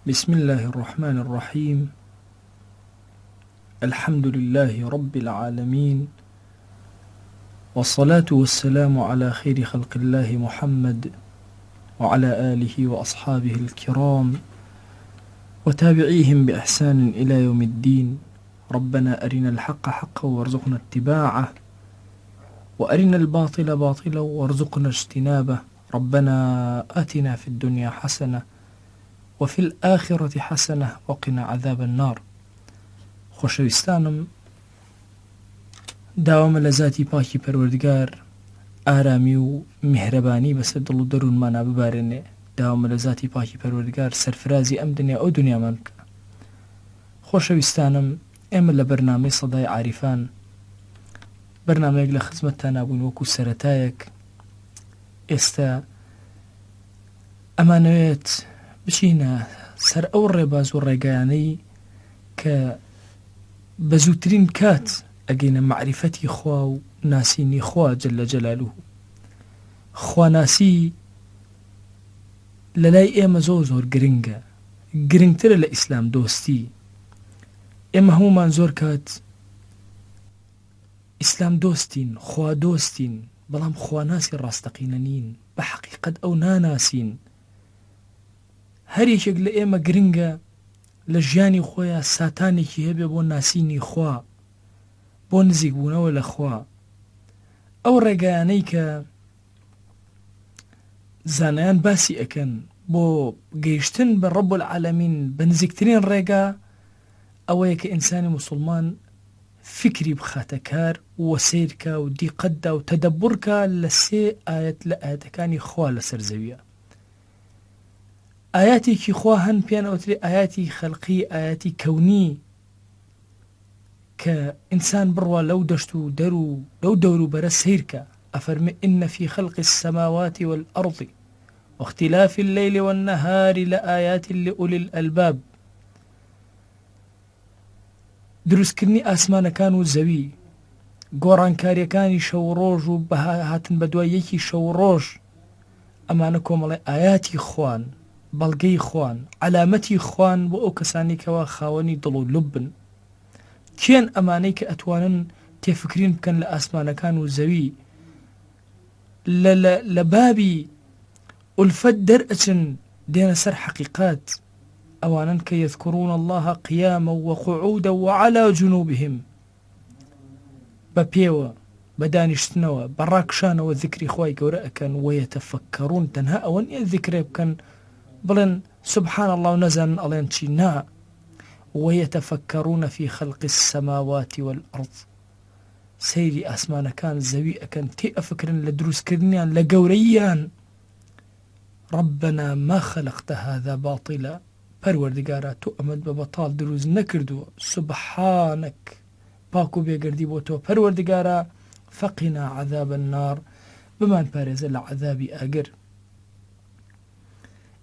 بسم الله الرحمن الرحيم. الحمد لله رب العالمين، والصلاة والسلام على خير خلق الله محمد وعلى آله وأصحابه الكرام وتابعيهم بإحسان إلى يوم الدين. ربنا أرنا الحق حقا وارزقنا اتباعه، وأرنا الباطل باطلا وارزقنا اجتنابه. ربنا آتنا في الدنيا حسنة وفي الآخرة حسنة وقنا عذاب النار. خۆشەویستانم، داوامە لە ذاتی پاکی پەروەردگار ئارامی و میهرەبانی بەسەر دڵ و دەروونمانە ببارێنێ. داوامە لە ذاتی پاکی پەروەردگار سەرفرازی ئەم دنیا ئەو دنیامان بکە. خۆشەویستانم، ئێمە لە بەرنامەی سەدای عاریفان، بەرنامەیەک لە خزمەتتان نابوون وەکو سەرەتایەک. ئێستا ئەمانەوێت بچینە سەر ئەو ڕێباز و ڕێگایانەی کە بە زووترین کات ئەگەینە معریفەتی خوا و ناسینی خوا جەلە جەلالوه. خواناسی لە لای ئێمە زۆر گرنگە، گرنگترە لە ئیسلام دۆستی. ئێمە هەمومان زۆر کات ئیسلام دۆستین، خوا دۆستین، بەڵام خواناسی ڕاستەقینە نین، بە حەقیقەت ئەو ناناسین. هەر یەکێک لە ئێمە گرنگە لە ژیانی خۆیان ساتانێکی هەبێ بۆ ناسینی خوا، بۆ نزیک بوونەوە لە خوا. ئەو ڕێگایانەی کە زانایان باسی ئەکەن بۆ گەیشتن بە ڕەب العالەمین بە نزیکترین ڕێگا، ئەوەیە کە ئینسانی موسڵمان فکری بخاتە کار و سیرکە و دیقەتدا و تەدەبورکە لە 3 ئاەت لە ئاەتەکانی خوا لەسەر زەویە. ئاياتێکی خوا هەن پێیان ئەوترێ ئاياتی خەلقی، ئاياتی کەونی، کە ئینسان بڕوا لەو دەشت و دەر و لەو دەور و بەرە سیرکە. ئەفەرمێ ئین فی خەلق السەماوات والأرض واختلاف الليل والنهار لآيات لأولي الألباب. دروستکردنی ئاسمانەکان و زەوی، گۆڕانکاریەکانی شەو ڕۆژ و هاتن بە دوای یەکی شەو ڕۆژ، ئەمانە کۆمەڵی ئاياتی خوان، بەڵگەی خوان، علامەتی خوان بۆ ئەو کەسانی کەوا خاوەنی دڵ و لوبن. کێن ئەمانەی کە ئەتوانن تێفکرین بکەن لە ئاسمانەکان و زەوی، لە بابی ئولفەت دەرئەچن دێنە سەر حەقیقات. ئەوانن کە یذکرون الله قیاما وقعودا وعلى جنوبهم، بە پێوە، بە دانیشتنەوە، بە ڕاکشانەوە ذکری خوای گەورە ئەکەن. وەیەتەفەکەڕون، تەنها ئەوە نیە ذکرێ بکەن بڵێن سبحان الله و نەزانن ئەڵێن چی. نا، وەیەتەفەکەڕون فی خەلق السەماوات والأرض، سەیری ئاسمانەکان زەوی ئەکەن، تێ ئەفکرن لە دروستکردنیان، لە گەورەییان. ربنا ما خلقت هذا باطلا، پەروەردگارە تۆ ئەمەد بە بەتاڵ دروست نەکردووە. سبحانك، پاک و بێگردی بۆ تۆ پەروەردگارە. فقنا عذاب النار، بمان پارێزە لە عذابی ئاگر.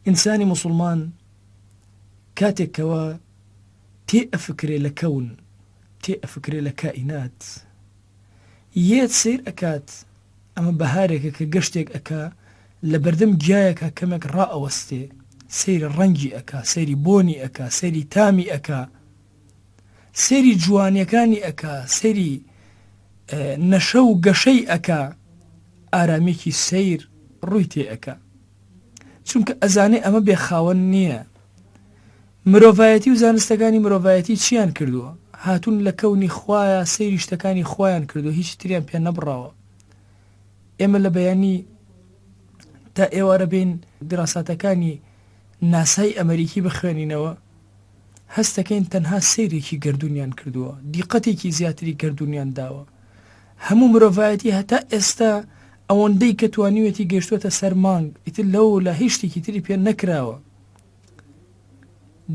ئینسانی موسڵمان کاتێکەوە تێ ئەفکرێ لە کەون، تێ ئەفکرێ لە کائینات، یەت سیر ئەکات. ئەمە بەهارێکە کە گەشتێک ئەکا لە بەردەم گیایەکە کەمێک ڕائەوەستێ، سەیری ڕەنگی ئەکا، سەیری بۆنی ئەکا، سەیری تامی ئەکا، سەیری جوانیەکانی ئەکا، سەیری نەشە و گەشەی ئەکا، ئارامێکی سەیر ڕووی تێ ئەکا، چونکە ئەزانێ ئەمە بێخاوەن نییە. مرۆڤایەتی و زانستەکانی مرۆڤایەتی چیان کردووە؟ هاتوون لە کەونی خوایە، سەیری شتەکانی خۆیان کردو، هیچ تریان پێ نەبڕاوە. ئێمە لە بەیانی تا ئێوارە بین دراساتەکانی ناسای ئەمریکی بخوێنینەوە، هەستەکەین تەنها سەیرێکی گردونیان کردووە، دیقەتێکی زیاتری گردونیان داوە. هەموو مرۆڤایەتی هەتا ئێستا ئەوەندەی کە توانیوێتی گەشتوەتە سەر مانگ، ئیتر لەو لە هیچ شتێکی تری پێ نەکراوە.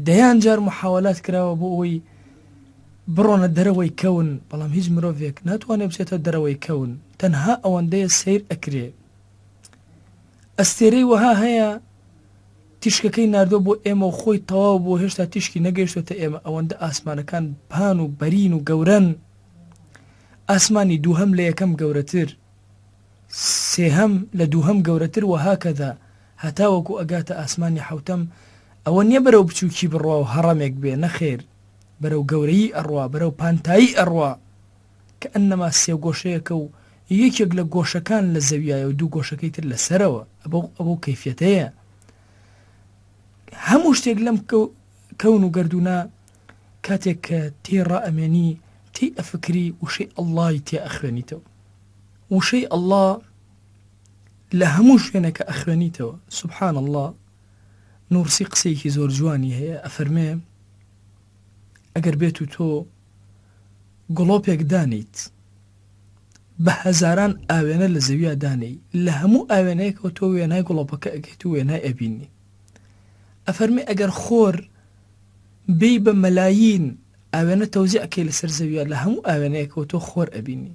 دەیان جار محاولات کراوە بۆ ئەوەی بڕۆنە دەرەوەی کەون، بەڵام هیچ مرۆڤێک ناتوانێت بچێتە دەرەوەی کەون، تەنها ئەوەندەیە سیر ئەکرێ. ئەستێرەی وەها هەیە تیشکەکەی ناردۆ بۆ ئێمە و خۆی تەواو بۆ هێشتا تیشکی نەگەیشتوێتە ئێمە. ئەوەندە ئاسمانەکان پان و بەرین و گەورەن. ئاسمانی دووهەم لە یەکەم گەورەتر، سێهەم لە دووهەم گەورەتر، وەهاکەدا هەتا وەکو ئەگاتە ئاسمانی حەوتەم ئەوە نییە بەرەو بچووکی بڕوا و هەڕەمێک بێ نەخێر بەرەو گەورەی ئەڕوا بەرەو پانتایی ئەڕوا کە ئەنەما سێ گۆشەیەکە و یەکێک لە گۆشەکان لە زەویایە و دوو گۆشەکەی تر لەسەرەوە ئەوە کەیفیەتەیە هەموو شتێک لەم کەون و گەردوونە کاتێک کە تێڕە ئەمێنی تێی ئەفکری وشەی ئەڵڵای تێ ئەخوێنیتەوە وشەی ئەڵڵا لە هەموو شوێنەکە ئەخوێنیتەوە سوبحان الله نورسی قسەیەکی زۆر جوانی هەیە ئەفەرمێ ئەگەر بێت و تۆ گڵۆپێک دانیت بە هەزاران ئاوێنە لە زەویە دانەی لە هەموو ئاوێنەیەکەوە تۆ وێنای گڵۆپەکە ئەگەیت و وێنای ئەبینی ئەفەرمێ ئەگەر خۆر بێی بە مەلایین ئاوێنە تەوزیع ئەکەی لەسەر زەویە لە هەموو ئاوێنەیەکەوە تۆ خۆر ئەبینی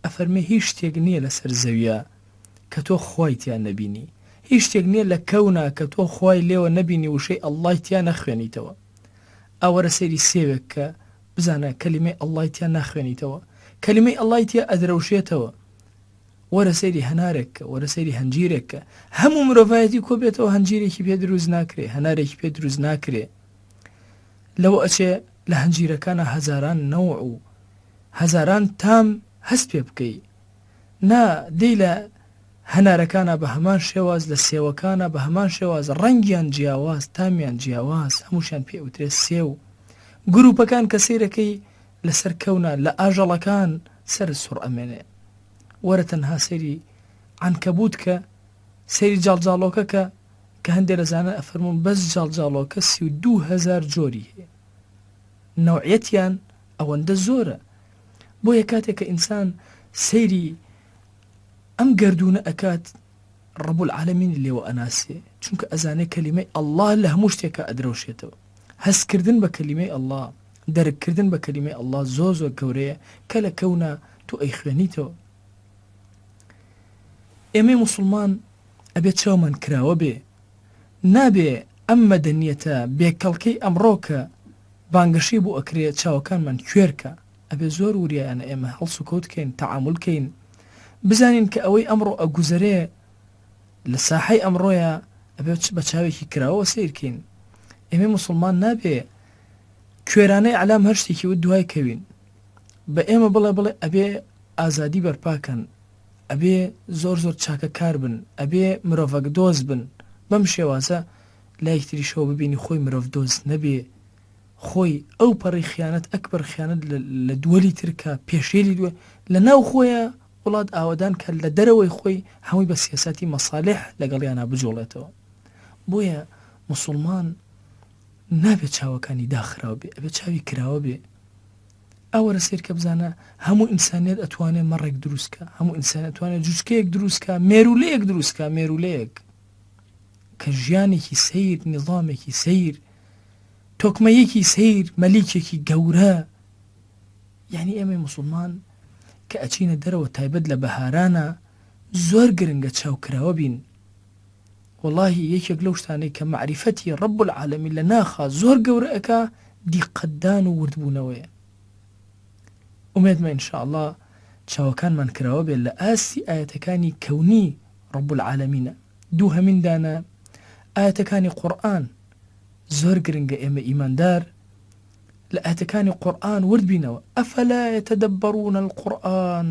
ئەفەرمێ هیچ شتێک نییە لەسەر زەویە کە تۆ خۆی تیان نەبینی هیچ شتێک نییە لە کەونا کە تۆ خۆی لێوە نەبینی وشەی ئەڵڵای تیان نەخوێنیتەوە ئەوەرە سەیری سێوێک کە بزانە کەلیمەی ئەڵڵای تیان ناخوێنیتەوە کەلیمەی ئەڵڵای تیا ئەدرەوشێتەوە وەرە سەیری هەنارێککە وەرە سەیری هەنجیرێککە هەموو مرۆڤایەتی کۆ بێتەوە هەنجیرێکی پێ دروست ناکرێ هەنارێکی پێ دروست ناکرێ لەوە ئەچێ لە هەنجیرەکانە هەزاران نەوع و هەزاران تام هەست پێ بکەی نا دەی لە هەنارەکانە بە هەمان شێواز لە سێوەکانە بە هەمان شێواز ڕەنگیان جیاواز تامیان جیاواز هەمووشان پێ وترێ سێ و گروپەکان کە سیرەکەی لەسەر کەونە لە ئاژەڵەکان سەر سوڕ ئەمێنێ وەرە تەنها سەیری عنکەبوت کە سەیری جاڵجاڵۆکە کە هەندێک لەزانە ئەفەرمون بەس جاڵجاڵۆکە 32,000 جۆری هەیە نەوعەتیان ئەوەندە زۆرە بۆیە کاتێک کە ئینسان سەیری ئەم گەردوونە ئەکات ڕەب العالەمین لێوە ئەناسێ چونکە ئەزانێ کەلیمەی ئەڵڵا لە هەموو شتێکە ئەدرەوشێتەوە هەستکردن بە کەلیمەی ئەڵڵا دەرککردن بە کەلیمەی ئەڵڵا زۆر زۆر گەورەیە کە لە کەونە تۆ ئەی خوێنیتەوە ئێمەی موسڵمان ئەبێت چاومان کراوە بێ نابێ ئەم مەدەنیەتە بێکەڵکەی ئەمڕۆکە بانگەشی بۆ ئەکرێت چاوەکانمان کوێرکە ئەبێ زۆر وریایانە ئێمە هەڵس و کەوتکەین تەعاملکەین بزانین کە ئەوەی ئەمڕۆ ئەگوزەرێ لە ساحەی ئەمڕۆیە ئەبێت بە چاوێکی کراوە سیرکەین ئێمەی موسڵمان نابێ کوێرانەی علام هەر شتێکی و دوای کەوین بە ئێمە بڵێ ئەبێ ئازادی بەرپاکەن ئەبێ زۆر زۆر چاکە کار بن ئەبێ مرۆڤک دۆز بن بەم شێوازە لایەکتری شەوە ببینی خۆی مرۆڤ دۆز نەبێ خۆی ئەو پەڕی خیانەت ئەکبەر خیانەت لە دووەلی ترکە پێشێلی دوێ لە ناو خۆیە وڵات ئاوادان کە لە دەرەوەی خۆی هەمووی بە سیاسەتی مەساڵح لەگەڵیانە بجۆڵێتەوە بۆیە موسڵمان نابێت چاوەکانی داخراوە بێ ئەبێت چاوی کراوە بێ ئەوەرە سیر کە بزانە هەموو ئینسانیت ئەتوانێت مەڕێک دروستکە هەموو ئینسانیت ئەتوانێت جوچکەیەک دروستکە مێرولەیەک دروستکە مێرولەیەک کە ژیانێکی سەیر نظامێکی سەیر تۆکمەیەکی سەیر مەلیکێکی گەورە یعنی ئێمە موسڵمان کە ئەچینە دەرەوە تایبەت لە بەهارانە زۆر گرنگە چاوکراوە بین واللهی یەکێک لەو شتانەی کە معریفەتی ڕەب العالەمین لە ناخا زۆر گەورە ئەکا دیقەتدان و وردبوونەوەیە ئومێدمە ئینشاءالله چاوەکانمان کراوە بێت لە ئاستی ئاەتەکانی کەونی ڕەب العالەمینە دوو هەمیندانە ئاەتەکانی قورئان زۆر گرنگە ئێمە ئیماندار لە ئاەتەکانی قورئان وردبینەوە ئەفەلا يتدبرون القورئان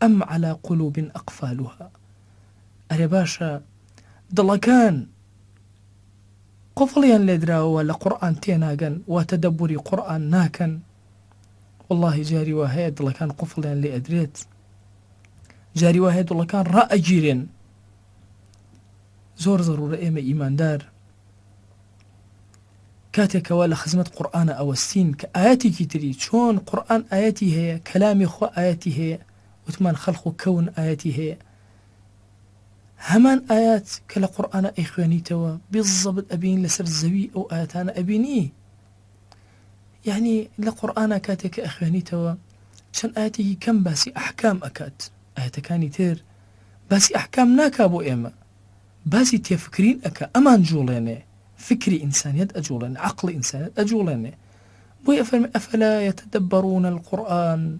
ئەم على قلوب أقفالها ئەرێ باشە دڵەکان قفڵیان لێدراوە لە قورئان تێناگەن وا تەدەبوری قورئان ناکەن والله جاری وا هەیە دڵەکان قفڵیان لێ ئەدرێت جاری وا هەیە دڵەکان ڕائەگیرێن زۆر ضرورە ئێمە ئیماندار کاتێکەوە لە خزمەت قورئانە ئەوەستین کە ئاەتێکی تری چۆن قورئان ئاەتی هەیە کەلامی خوا ئاەتی هەیە وتمان خەلق و کەون ئاەتی هەیە هەمان ئاەت کە لە قورئانە ئەی خوێنیتەوە بالضبط ئەبین لەسەر زەوی ئەو ئاەتانە ئەبینی یعنی لە قورئانە کاتێک کە ئەخوێنیتەوە چەند ئاەتێکی کەم باسی ئەحکام ئەکات ئاەتەکانی تر باسی ئەحکام ناکا بۆ ئێمە باسی تێفکرین ئەکا ئەمان جوڵێنێ فكري إنسانية أجولن عقل إنسانية أجولن بوي أفرمي أفلا يتدبرون القرآن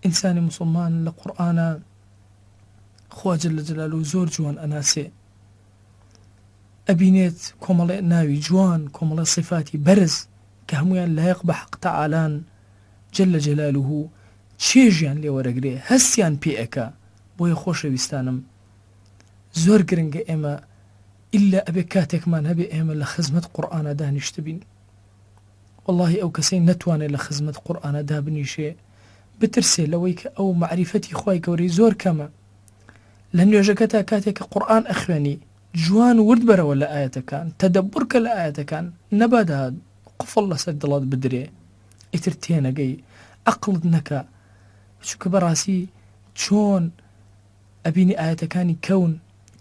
إنسان مسلمان لقرآن خوا جل جلاله زور جوان أناسي ئەبینێت کۆمەڵێ ناوی جوان کۆمەڵە صفاتی بەرز کە هەمویان لایق بە حەق تەعالان جەلە جەلالوهو چێژیان لێ وەرەگرێ هەستیان پێ ئەکا. بۆیە خۆشەویستانم زۆر گرنگە ئێمە ئللا ئەبێ کاتێکمان هەبێ ئێمە لە خزمەت قورئانە دانیشتە بین. واللهی ئەو کەسەی نەتوانێت لە خزمەت قورئانە دابنیشێ بترسێ لەوەی کە ئەو معریفەتی خوای گەورەی زۆر کەمە. لە نوێژەکەتا کاتێک کە قورئان ئەخوێنی جوان ورد بەرەوە لە ئاەتەکان تەدەبورکە لە ئاەتەکان نەبادا قفڵ لەسەر دڵت بدرێ ئیتر تێنەگەی عەقڵت نەکا. چونکە بەڕاستی چۆن ئەبینی ئاەتەکانی کەون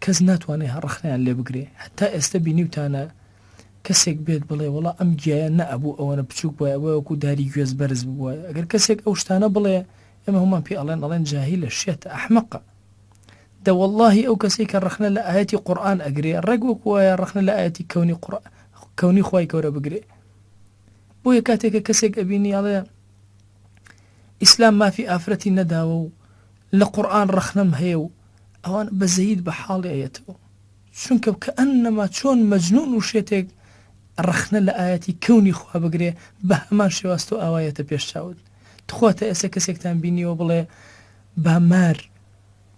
کەس ناتوانێت هەڕەخنیان لێ بگرێ. هەتا ئێستا بینیوتانە کەسێک بێت بڵێ وەڵا ئەم گیایە نەئەبوو ئەوەنە بچووک بووە وەکو داری گوێز بەرز بووە. ئەگەر کەسێک ئەو شتانە بڵێ ئێمە هەمان پێ ئەڵێن جاهیلە شێتە ئەحمەقە. دە واللهی ئەو کەسێک کە ڕەخنە لە ئاەتی قورئان ئەگرێ ڕێک وەکو وایە ڕەخنە لە ئاەتی کەونی خوای گەورە بگرێ. بۆیە کاتێکە کەسێک ئەبینی ئەڵێ ئیسلام مافی ئافرەتی نەداوە و لە قورئان ڕەخنەم هەیە و ئەوان بەزەید بە حاڵی ئەیەتەوە. چونکە کە ئەنەما چۆن مەجنون و شێتێک ڕەخنە لە ئاەتی کەونی خوا بگرێ بە هەمان شێواست و ئاوایەتە پێش چاوت. تخواتە ئێستا کەسێکتان بینیەوە بڵێ با مار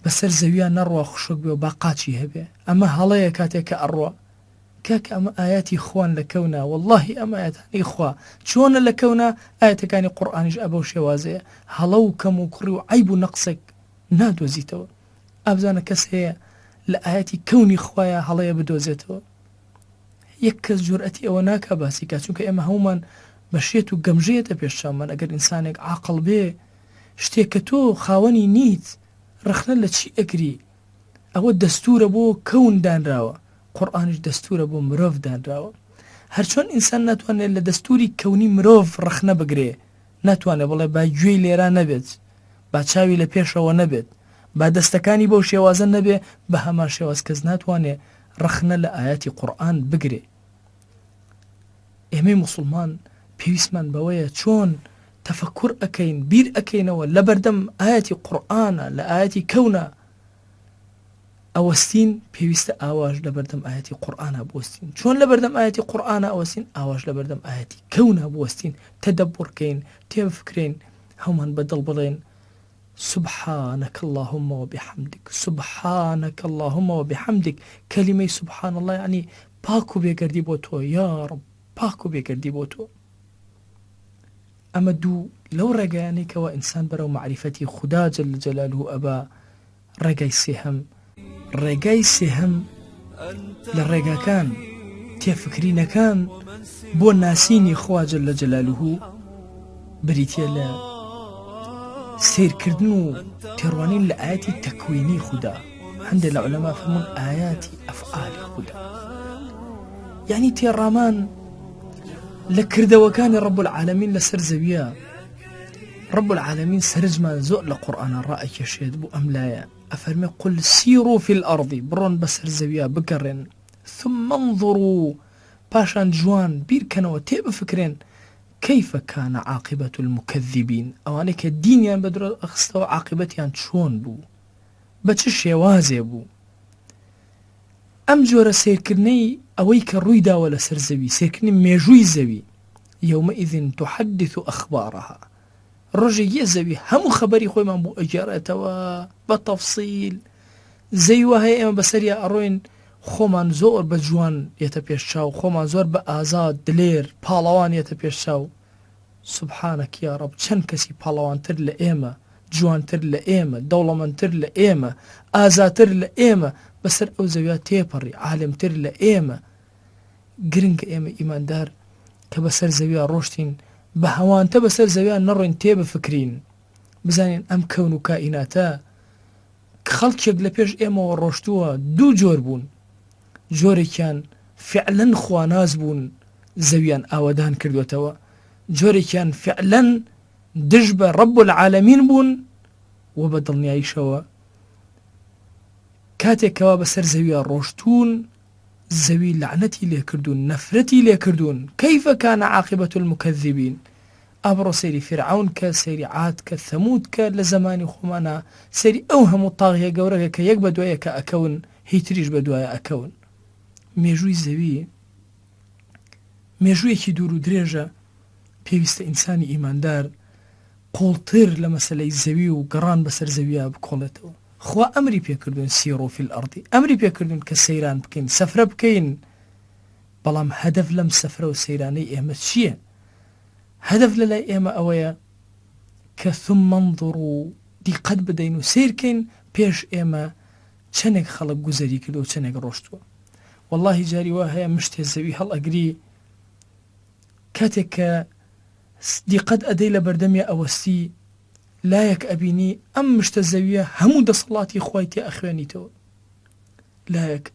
بەسەر زەویان نەڕوا خوشک بێ و با قاچی هەبێ ئەمە هەڵەیە کاتێک کە ئەڕوا کاکە ئەمە ئاەتی خوان لە کەونا واللهی ئەمە ئاەتانی خوا چۆنە لە کەونا ئاەتەکانی قورئانیش ئەبەو شێوازەیە هەڵە و کەم و کوڕی و عیب و نەقسێک نادۆزیتەوە. ئابزانە کەس هەیە لە ئاەتی کەونی خوایە هەڵەیە بدۆزێتەوە. یەک کەس جورئەتی ئەوە ناکا باسی کا چونکە ئێمە هەمومان بە شێت و گەمژەیەتە پێشچاومان. ئەگەر ئینسانێک عاقڵ بێ شتێک کە تۆ خاوەنی نیت ڕەخنە لە چی ئەگری ئەوە دەستورە بۆ کەون دانراوە قورئانیش دەستورە بۆ مرۆڤ دانراوە. هەرچۆن ئینسان ناتوانێت لە دەستوری کەونی مرۆڤ ڕەخنە بگرێ ناتوانێت بڵێ با گوێی لێرا نەبێت با چاوی لە پێشەوە نەبێت با دەستەکانی بەو شێوازە نەبێ بە هەمان شێواز کەس ناتوانێت ڕەخنە لە ئاەتی قورئان بگرێ. ئێمەی موسڵمان پێویستمان بەوەیە چۆن تەفەکوور ئەکەین بیر ئەکەینەوە لە بەردەم ئاەتی قورئانە لە ئاەتی کەونە ئەوەستین پێویستە ئاواش لە بەردەم ئاەتی قورئانە بوەستین. چۆن لە بەردەم ئاەتی قورئانە ئەوەستین ئاواش لە بەردەم ئاەتی کەونە بوەستین تەدەبورکەین تێبفکرین هەومان بەدڵ بڵێن سبحانك اللهم وبحمدك سبحانك اللهم وبحمدك كلمة سبحان الله يعني باكو بيقردي بوتو يا رب باكو بيقردي بوتو. أما دو لو رقاني كوا إنسان برو معرفتي خدا جل جلاله أبا رقاي سهم للرقا كان تفكرين كان بو ناسيني خوا جل جلاله بريتيا لا سيركردن و تێڕوانین لە ئاەتی تەکوینی خوددا هەندێک لە عولەما فەرموون ئاياتی ئەفعالی خوددا یعنی تێڕامان لە کردەوەکانی رب العالمین لەسەر زەویە. رب العالمین سەرجمان زۆر لە قورئانە ڕائەکێشێت بۆ ئەم لایە ئەفەرمێ قل سیروا في الأرض بڕۆن بەسەر زەویە بگەڕێن ثم انظروا پاشان جوان بیرکەنەوە تێبفکرێن كيف كان عاقبة المكذبين أوانك الدين يعني بدر أخستوا عاقبتيان شون بو بچ شێوازێ بوو. ئەم جۆرە سیرکردنەی ئەوەی کە ڕوویدا وە لەسەر زەوی سیرکردنی مێژووی زەوی يومئذ تحدث أخبارها ڕۆژێکی زەوی هەموو خەبەری خۆیمان بۆ ئەگێڕێتەوە بە تەفسیل زەوی وهەیە ئێمە بەسەریا ئەڕۆین خۆمان زۆر بە جوان یەتە پێش چاو خۆمان زۆر بە ئازاد دلێر پاڵەوان یەتە پێش چاو. سبحانك يا رب چەند کەسی پاڵەوانتر لە ئێمە جوانتر لە ئێمە دەوڵەمەندتر لە ئێمە ئازاتر لە ئێمە بەسەر ئەو زەویە تێپەڕی عالمتر لە ئێمە. گرنگە ئێمە ئیماندار کە بەسەر زەویە ڕۆشتین بە هەوانتە بەسەر زەویە نەڕۆین تێبفکرین بزانین ئەم کەون و کائیناتە خەڵکێک لە پێش ئێمەوە ڕۆشتووە دوو جۆر بوون. جۆرێکیان فعلەن خواناز بوون زەویان ئاوەدان کردوێتەوە جۆرێکیان فعلەن دژ بە رب العالمین بوون و بە دڵنیاییشەوە کاتێکەوە بەسەر زەویە ڕۆشتوون زەوی لعنەتی لێکردوون نەفرەتی لێکردوون. كيف كان عاقبة المكذبين ئەبڕۆ سەیری فرعون کە سەیری عاد کە ثەمود کە لە زمانی خۆمانە سەیری ئەو هەموو تاغیە گەورەکە کە یەک بە دوایە کە ئەکەون هیتریش بە دوایە ئەکەون. مێژووی زەوی مێژوویەکی دوور و درێژە، پێویستە ئینسانی ئیماندار قوڵتر لە مەسەلەی زەوی و گەڕان بەسەر زەویە بکۆڵێتەوە. خوا ئەمری پێکردوون سیرۆ فی الئەڕض، ئەمری پێکردوون کە سەیران بکەین، سەفرە بکەین. بەڵام هەدەف لەم سەفرە و سەیرانەی ئێمە چییە؟ هەدەف لەلای ئێمە ئەوەیە کە ثم انظروا دیقەت بدەین و سیرکەین پێش ئێمە چەندێک خەڵک گوزەری کردو و چەندێک ڕۆشتووە. واللهی جاری وا هەیە مشتێ زەوی هەڵ ئەگری، کاتێک کە دیقەت ئەدەی لە بەردەمی ئەوەستی لایەک ئەبینی ئەم مشتە زەویە هەموو دەسەڵاتی خۆی تێ ئەخوێنیتەوە. لایەک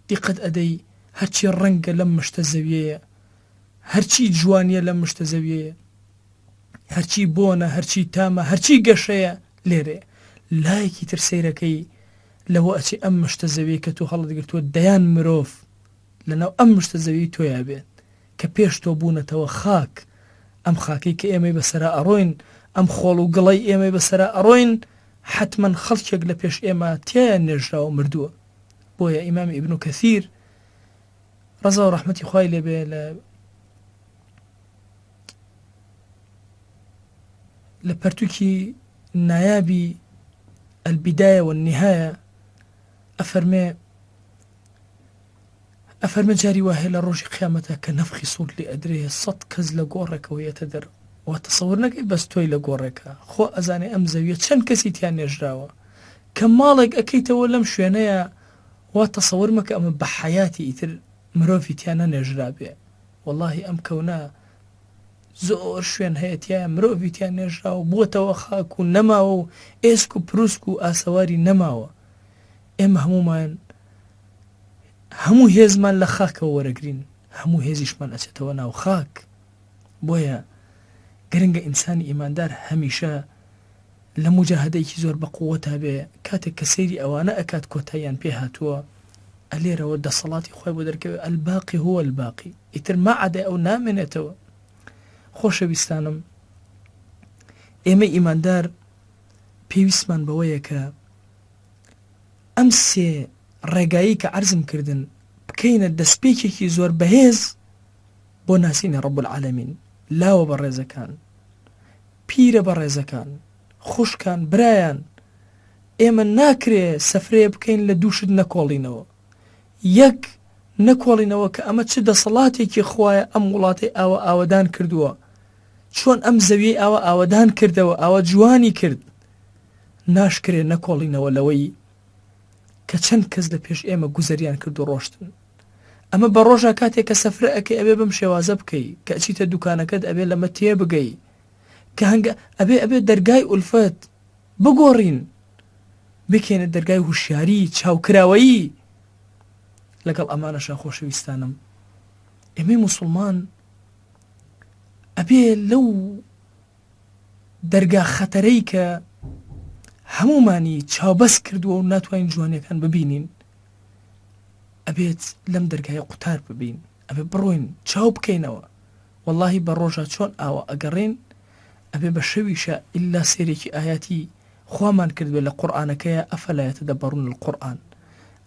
دیقەت ئەدەی هەرچی ڕەنگە لەم مشتە زەویەیە، هەرچی جوانیە لەم مشتە زەویەیە، هەرچی بۆنە، هەرچی تامە، هەرچی گەشەیە لێرێ. لایەکی تر سەیرەکەی لەوە ئەچێ ئەم مشتە زەویە کە تۆ هەڵدەگرتووە دەیان مرۆڤ لەناو ئەم مشتە زەوی تۆیا بێت کە پێش تۆ بوونەتەوە خاک. ئەم خاکەی کە ئێمەی بەسەرا ئەڕۆین، ئەم خۆڵ و گڵەی ئێمەی بەسەرا ئەڕۆین، حتمما خەڵکێک لە پێش ئێمە تیایان نێژراوە مردووە. بۆیە ئیمامی ئیبن کەثیر ڕەزا و ڕەحمەتی خوای لێبێ لە پەرتووکی نایابی البدایە والنهایە ئەفەرمێ جاری وهەیە لە ڕۆژی قیامەتە کە نەفخی سوور لێ ئەدرێ 100 کەس لە گۆڕێکەوە یەتە دەرەوە. وا تەسەوور نەکەی بەس تۆی لە گۆڕێکە، خۆ ئەزانێ ئەم زەویە چەند کەسی تیان نێژراوە. کە ماڵێک ئەکەیتەوە لەم شوێنەیە، وا تەسەوور مەکە ئەمە بە حەیاتی ئیتر مرۆڤی تیانە نێژرا بێ. واللهی ئەم کەونە زۆر شوێن هەیە تیایە مرۆڤی تیان نێژراوە، بووەتەوە خاک و نەماوە و ئێسک و پرووسک و ئاسەواری نەماوە. ئێمە هەمومان هەموو هێزمان لە خاکەوە وەرەگرین، هەموو هێزیشمان ئەچێتەوە ناو خاک. بۆیە گرنگە ئینسانی ئیماندار هەمیشە لە موجاهدەیەکی زۆر بەقووەتا بێ. کاتێک کە سەیری ئەوانە ئەکات کۆتاییان پێ هاتووە، ئەلێرەوە دەسەڵاتی خۆی بۆ دەرکەوێت. ئەلباقی هو الباقی، ئیتر ما عەدە ئەو نامێنێتەوە. خۆشەویستانم، ئێمە ئیماندار پێویستمان بەوەیە کە ئەم سێ ڕێگایی کە عەرزم کردن بکەینە دەستپێکێکی زۆر بەهێز بۆ ناسینە ڕەب العالەمین. لاوە بە ڕێزەکان، پیرە بە ڕێزەکان، خوشکان، برایان، ئێمە ناکرێ سەفرەیە بکەین لە دووشت نەکۆڵینەوە. یەک نەکۆڵینەوە کە ئەمە چ دەسەڵاتێکی خوایە ئەم وڵاتی ئاوە ئاوەدان کردووە، چۆن ئەم زەویەی ئاوە ئاوەدان کردەوە، ئاوە جوانی کرد. ناشکرێ نەکۆڵینەوە لەوەی کە چەند کەس لە پێش ئێمە گوزەریان کرد و ڕۆشتن. ئەمە بە ڕۆژە کاتێک کە سەفرە ئەکەی ئەبێ بەم شێوازە بکەی، کە ئەچیتە دوکانەکەت ئەبێ لەمە تێ بگەی، کە هەنگە ئەبێ دەرگای ئولفەت بگۆڕین، بکەینە دەرگای هوشیاری، چاوکراوەیی. لەگەڵ ئەمانەشە خۆشەویستانم، ئێمەی موسڵمان ئەبێ لەو دەرگا خەتەرەی کە هەمومانی چاوبەس کردووە و ناتوانین جوانیەکان ببینین، ئەبێت لەم دەرگایە قوتار ببین، ئەبێ بڕۆین چاو بکەینەوە. واللهی بە ڕۆژە چۆن ئاوە ئەگەڕێن، ئەبێ بە شەویشە ئللا سێرێکی ئاياتی خوامان کردوێت لە قورئانەکەیە ئەفەلا یەتەدەبەڕون القورئان.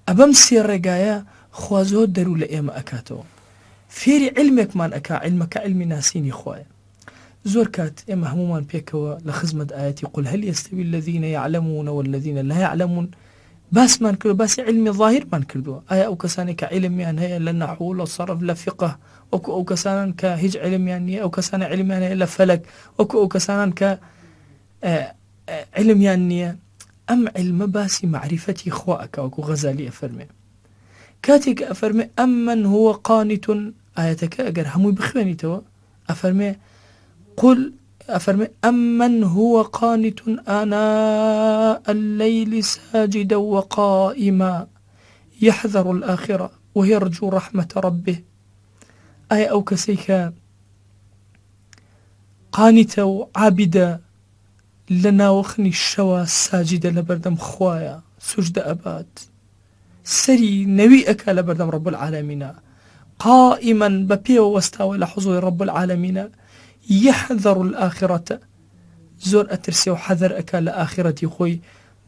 ئەبەم سێ ڕێگایە خوا زۆر دەرو لە ئێمە ئەکاتەوە. فێری علمێکمان ئەکا، علمەکە علمی ناسینی خوایە. زۆر کات ئێمە هەمومان پێکەوە لە خزمەت ئاياتی قل هل يستوي الذين يعلمون والذين لا يعلمون باسمان کردو، باسی علمی ظاهرمان کردووە. ئایا ئەو کەسانی کە علمیان هەیە لە نەحو، لە سەرف، لە فقه، وەکو ئەو کەسانن کە هیچ علمیان نییە، ئەو کەسانە علمیان هەیە لە فەلەک، وەکو ئەو کەسانن کە علمیان نییە. ئەم علمە باسی معریفەتی خوا ئەکا، وەکو غەزالی ئەفەرمێ. کاتێک ئەفەرمێ ئەمن هو قانتون، ئاەتەکە ئەگەر هەمووی بخوێنیتەوە ئەفەرمێ قل أفرمي أمن هو قانت آناء الليل ساجدا وقائما يحذر الآخرة ويرجو رحمة ربه. أي أو كسيك قانتا وعابدا لنا وخني الشوى ساجدا لبردم خوايا سجد أباد سري نويئك لبردم رب العالمين قائما ببيو واستوى لحضور رب العالمين يحذر الآخرة زور أترسي وحذر أكا لآخرتي خوي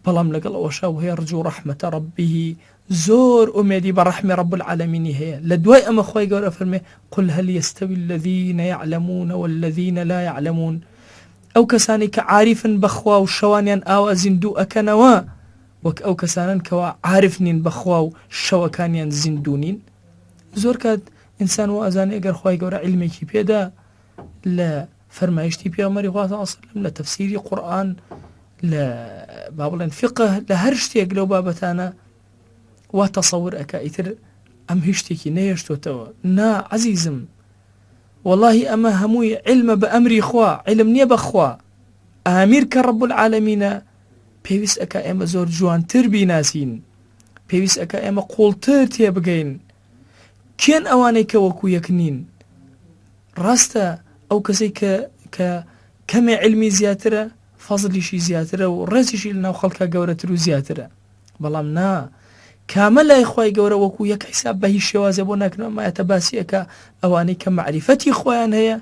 بلام لقل أوشا وهي يرجو رحمة ربه زۆر ئومێدی بە ڕەحمی رب العالمینی هەیە. لە دوای ئەمە خۆی گەورە فەرمێ قل هل يستوي الذين يعلمون والذين لا يعلمون. ئەو کەسانی کە عارفن بەخوا و شەوانیان ئاوا زیندوو ئەکەنەوە وەک ئەو کەسانن کەوا عارف نین بەخوا و شەوەکانیان زیندوو نین. زۆر کات ئینسان و ئەزانێ ئەگەر خۆی گەورە علمێکی پێدا لە فەرمایشتی پێغەمبەری خوا صلی الله علیه وسلم، لە تەفسیری قورئان، لە با بڵێن فقه، لە هەر شتێک لەو بابەتانە وا تەسەور ئەکا ئیتر ئەم هیچ شتێکی نەهێشتۆتەوە. نا عەزیزم، والله ئەمە هەمووی علمە بە ئەمری خوا، علم نییە بەخوا. ئامیر کە رب العالمینە پێویست ئەکا ئێمە زۆر جوانتر بیناسین، پێویست ئەکا ئێمە قوڵتر تێبگەین. کێن ئەوانەی کە وەکو یەک نین؟ ڕاستە ئەو کەسەی کە کەمێ علمی زیاترە فەزلیشی زیاترە و ڕێزیشی لەناو خەڵکە گەورەتر و زیاترە، بەڵام نا کامە لای خۆی گەورە وەکو یەک حیساب بە هیچ شێوازێ بۆ ناکرێت باسی ئەکا ئەوانەی کە معریفەتی خۆیان هەیە،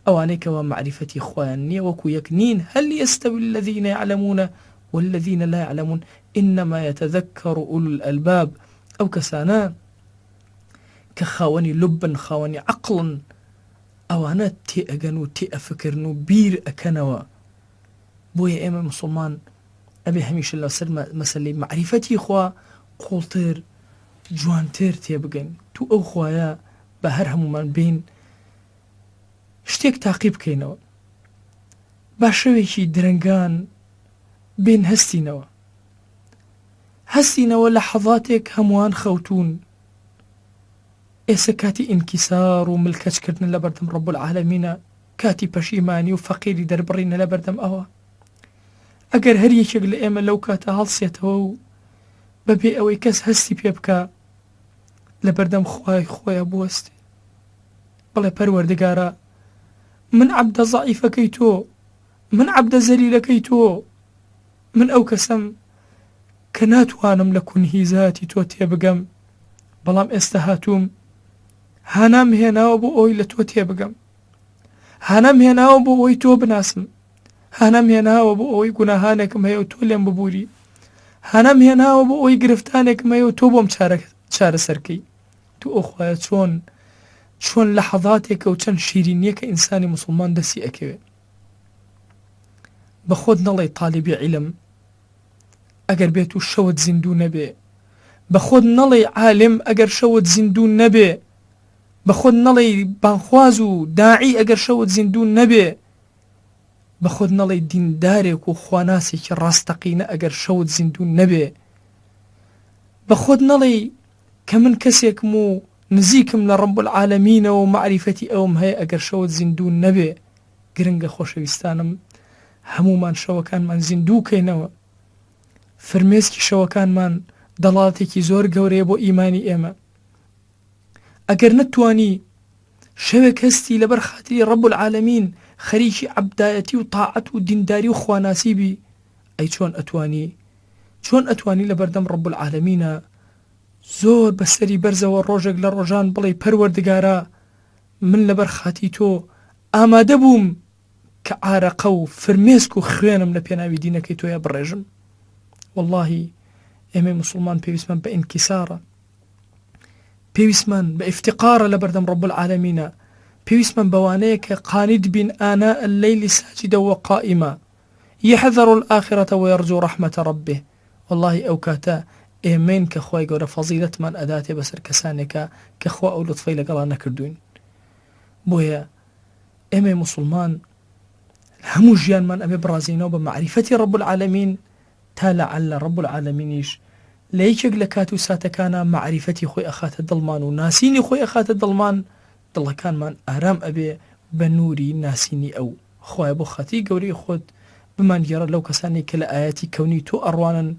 ئەوانەی کەوا معریفەتی خۆیان نییە، وەکو یەک نین. هل يستوي الذين يعلمون والذين لا يعلمون إنما يتذكر أولو الألباب. ئەو کەسانە کە خاوەنی لبن، خاوەنی عەقڵن، ئەوانە تێئەگەن و تێئەفکرن و بیر ئەکەنەوە. بۆیە ئێمە مسلمان ئەبێ هەمیشە لەسەر مەسەلەی معریفەتی خوا قوڵتر جوانتر تێبگەین. تو ئەو خوایە بە هەر هەمومان بین شتێک تاقی بکەینەوە، با شەوێکی درەنگان بین هەستینەوە لە حەڵاتێک هەمووان خەوتون. ئێستا کاتی ئینکیسار و ملکەچکردن لە بەردەم رب العالمینە، کاتی پەشیمانی و فەقیری دەربڕینە لە بەردەم ئەوە. ئەگەر هەر یەکێک لە ئێمە لەو کاتە هەڵسێتەوە و بەبێ ئەوەی کەس هەستی پێ بکە لە بەردەم خوای خۆیە بوەستێ، بڵێ پەروەردگارە من عەبدە زەعیفەکەی تۆ، من عەبدە زەلیلەکەی تۆ، من ئەو کەسەم کە ناتوانم لە کونهیزاتی تۆ تێبگەم، بەڵام ئێستا هاتووم هانام هێناوە بۆ ئەوی لە تۆ تێبگەم، هانام هێناوە بۆ ئەوی تۆ بناسم، هانام هێناوە بۆ ئەوەی گوناهانێکم هەیە و تۆ لێم ببووری، هانام هێناوە بۆ ئەوەی گرفتانێکم هەیە و تۆ بۆم چارەسەرکەی. تو ئەو خوایە چۆن لە حەڵاتێکە و چەند شیرینیە کە ئینسانی موسڵمان دەستی ئەکەوێ. بە خۆت نەڵێ تاالبی عیلم ئەگەر بێت و شەوت زیندوو نەبێ، بە خۆت نەڵێ عالم ئەگەر شەوت زیندوو نەبێ، بە خۆت نەڵێ بانخواز و داعی ئەگەر شەوت زیندوو نەبێ، بە خۆت نەڵێ دیندارێک و خواناسێکی ڕاستەقینە ئەگەر شەوت زیندوو نەبێ، بە خۆت نەڵێ کە من کەسێکم و نزیکم لە رب العالمینەوە و معریفەتی ئەوم هەیە ئەگەر شەوت زیندوو نەبێ. گرنگە خۆشەویستانم هەمومان شەوەکانمان زیندوو کەینەوە. فرمێسکی شەوەکانمان دەڵاتێکی زۆر گەورەیە بۆ ئیمانی ئێمە. ئەگەر نەتوانی شەوێک هەستی لەبەر خاتری رب العالمین خەریکی عەبدایەتی و تاعەت و دینداری و خواناسی بی، ئەی چۆن ئەتوانی لە بەردەم رب العالمینە زۆر بەسەری بەرزەوە ڕۆژێک لە ڕۆژان بڵێ پەروەردگارە من لەبەر خاتی تۆ ئامادە بووم کە عارەقە و فرمێسک و خوێنم لە پێناوی دینەکەی تۆیە بڕێژم. واللهی ئێمە مسلمان پێویستمان بە ئینکیسارە، پێویستمان بە ئیفتقارە لە بەردەم رب العالمینە، پێویستمان بەوانەیە کە قانید بین ئانا الليل ساجدا وقائما يحذر الآخرة ويرجو رحمة ربه. والله ئەو کاتە ئێمەین کە خۆی گەورە فەزیلەتمان ئەداتێ بەسەر کەسانێکە کە خوا ئەو لوتفەی لەگەڵا نەکردوین. بۆیە ئێمە مسلمان هەموو ژیانمان ئەبێ بڕازینەوە بە معریفەتی رب العالمین، تا لەعەلە رب العالمینیش لە یەکێک لە کات و ساتەکانە معریفەتی خۆی ئەخاتە دڵمان و ناسینی خۆی ئەخاتە دڵمان، دڵەکانمان ئارام ئەبێ بە نووری ناسینی ئەو. خوایە بۆ خاتی گەورەی خۆت بمانگێڕە لەو کەسانی کە لە ئاەتی کەونی تۆ ئەڕوانن،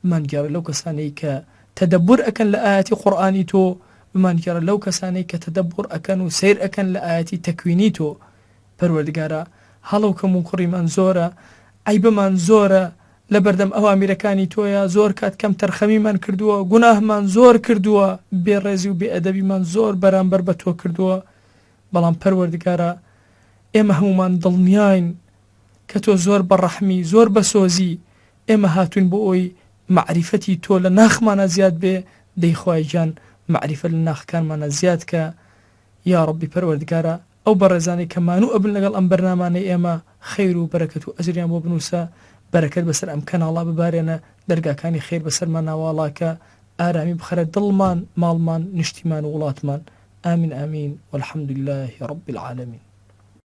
بمانگێڕە لەو کەسانەی کە تەدەبور ئەکەن لە ئاەتی قورئانی تۆ، بمانگێڕە لەو کەسانەی کە تەدەبور ئەکەن و سیر ئەکەن لە ئاەتی تەکوینی تۆ. پەروەردگارە هەڵەو کەم و کوڕیمان زۆرە، عیبمان زۆرە لە بەردەم ئەوامیرەکانی تۆیە، زۆر کات کەم تەرخەمیمان کردووە، گوناهمان زۆر کردووە، بێڕێزی و بێئەدەبیمان زۆر بەرامبەر بە تۆ کردووە. بەڵام پەروەردگارە ئێمە هەمومان دڵنیاین کە تۆ زۆر بەڕەحمی زۆر بەسۆزی ئێمە هاتوین بۆ ئەوی معریفەتی تۆ لە ناخمانە زیاد بێ، دەی خوای گیان معریفە لە ناخەکانمانە زیاد کە یا ڕەبی پەروەردگارە ئەو بەڕێزانەی کەمان و ئەبن لەگەڵ ئەم بەرنامانەی ئێمە خەیر و بەرەکەت و ئەجریان بۆ بنووسە بەرەکەت بەسەر ئەم کەناڵا ببارێنە دەرگاکانی خێر بەسەرمان ناواڵاکە ئارامی بخەرە دڵمان ماڵمان نیشتیمان و وڵاتمان آمین آمین والحمد لله رب العالمين.